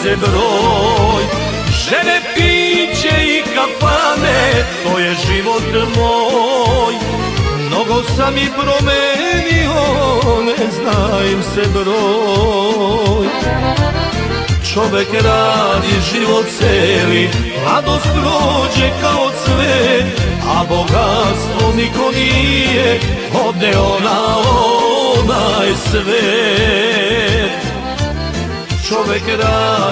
se broj. Žene, piće i kafane, to je život moj. Mnogo sam i promenio, ne zna im se broj. Čovek radi život celi, mladost prođe kao cvet, a bogatstvo niko nije odneo na onaj svet. Čovek radi